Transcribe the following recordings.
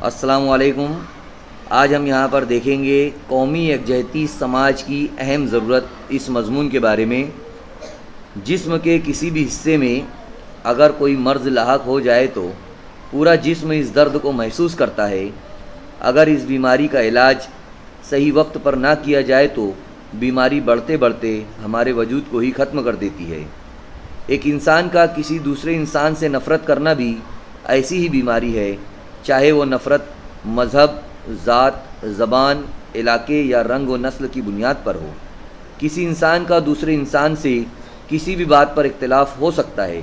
السلام علیکم۔ آج ہم یہاں پر دیکھیں گے قومی یکجہتی سماج کی اہم ضرورت اس مضمون کے بارے میں۔ جسم کے کسی بھی حصے میں اگر کوئی مرض لاحق ہو جائے تو پورا جسم اس درد کو محسوس کرتا ہے۔ اگر اس بیماری کا علاج صحیح وقت پر نہ کیا جائے تو بیماری بڑھتے بڑھتے ہمارے وجود کو ہی ختم کر دیتی ہے۔ ایک انسان کا کسی دوسرے انسان سے نفرت کرنا بھی ایسی ہی بیماری ہے، چاہے وہ نفرت مذہب، ذات، زبان، علاقے یا رنگ و نسل کی بنیاد پر ہو۔ کسی انسان کا دوسرے انسان سے کسی بھی بات پر اختلاف ہو سکتا ہے۔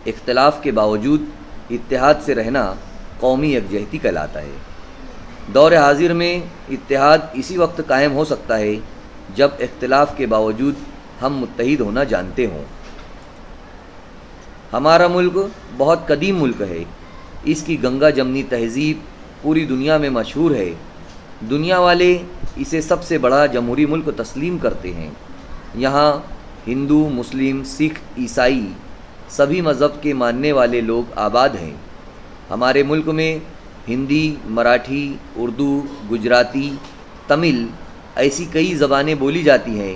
اختلاف کے باوجود اتحاد سے رہنا قومی یکجہتی کہلاتا ہے۔ دور حاضر میں اتحاد اسی وقت قائم ہو سکتا ہے جب اختلاف کے باوجود ہم متحد ہونا جانتے ہوں۔ ہمارا ملک بہت قدیم ملک ہے۔ اس کی گنگا جمنی تہذیب پوری دنیا میں مشہور ہے۔ دنیا والے اسے سب سے بڑا جمہوری ملک تسلیم کرتے ہیں۔ یہاں ہندو، مسلم، سکھ، عیسائی سبھی مذہب کے ماننے والے لوگ آباد ہیں۔ ہمارے ملک میں ہندی، مراٹھی، اردو، گجراتی، تمل ایسی کئی زبانیں بولی جاتی ہیں۔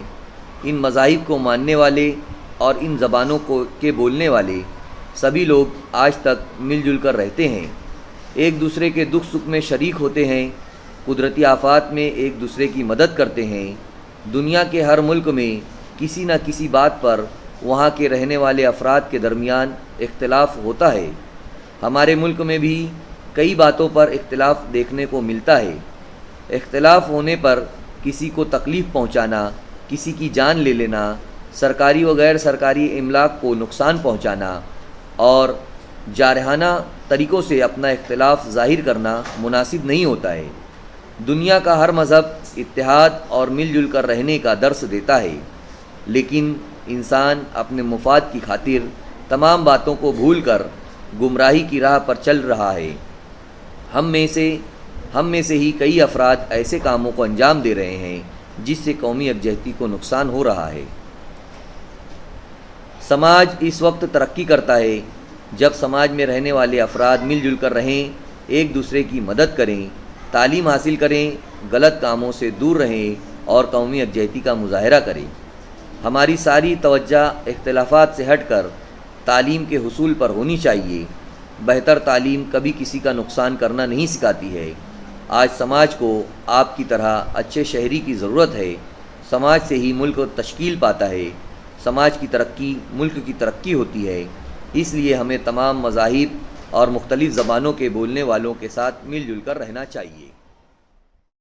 ان مذاہب کو ماننے والے اور ان زبانوں کے بولنے والے سبھی لوگ آج تک مل جل کر رہتے ہیں، ایک دوسرے کے دکھ سکھ میں شریک ہوتے ہیں، قدرتی آفات میں ایک دوسرے کی مدد کرتے ہیں۔ دنیا کے ہر ملک میں کسی نہ کسی بات پر وہاں کے رہنے والے افراد کے درمیان اختلاف ہوتا ہے۔ ہمارے ملک میں بھی کئی باتوں پر اختلاف دیکھنے کو ملتا ہے۔ اختلاف ہونے پر کسی کو تکلیف پہنچانا، کسی کی جان لے لینا، سرکاری و غیر سرکاری املاک کو نقصان پہنچانا اور جارحانہ طریقوں سے اپنا اختلاف ظاہر کرنا مناسب نہیں ہوتا ہے۔ دنیا کا ہر مذہب اتحاد اور مل جل کر رہنے کا درس دیتا ہے، لیکن انسان اپنے مفاد کی خاطر تمام باتوں کو بھول کر گمراہی کی راہ پر چل رہا ہے۔ ہم میں سے ہی کئی افراد ایسے کاموں کو انجام دے رہے ہیں جس سے قومی یکجہتی کو نقصان ہو رہا ہے۔ سماج اس وقت ترقی کرتا ہے جب سماج میں رہنے والے افراد مل جل کر رہیں، ایک دوسرے کی مدد کریں، تعلیم حاصل کریں، غلط کاموں سے دور رہیں اور قومی یکجہتی کا مظاہرہ کریں۔ ہماری ساری توجہ اختلافات سے ہٹ کر تعلیم کے حصول پر ہونی چاہیے۔ بہتر تعلیم کبھی کسی کا نقصان کرنا نہیں سکھاتی ہے۔ آج سماج کو آپ کی طرح اچھے شہری کی ضرورت ہے۔ سماج سے ہی ملک تشکیل پاتا ہے۔ سماج کی ترقی ملک کی ترقی ہوتی ہے۔ اس لیے ہمیں تمام مذاہب اور مختلف زبانوں کے بولنے والوں کے ساتھ مل جل کر رہنا چاہیے۔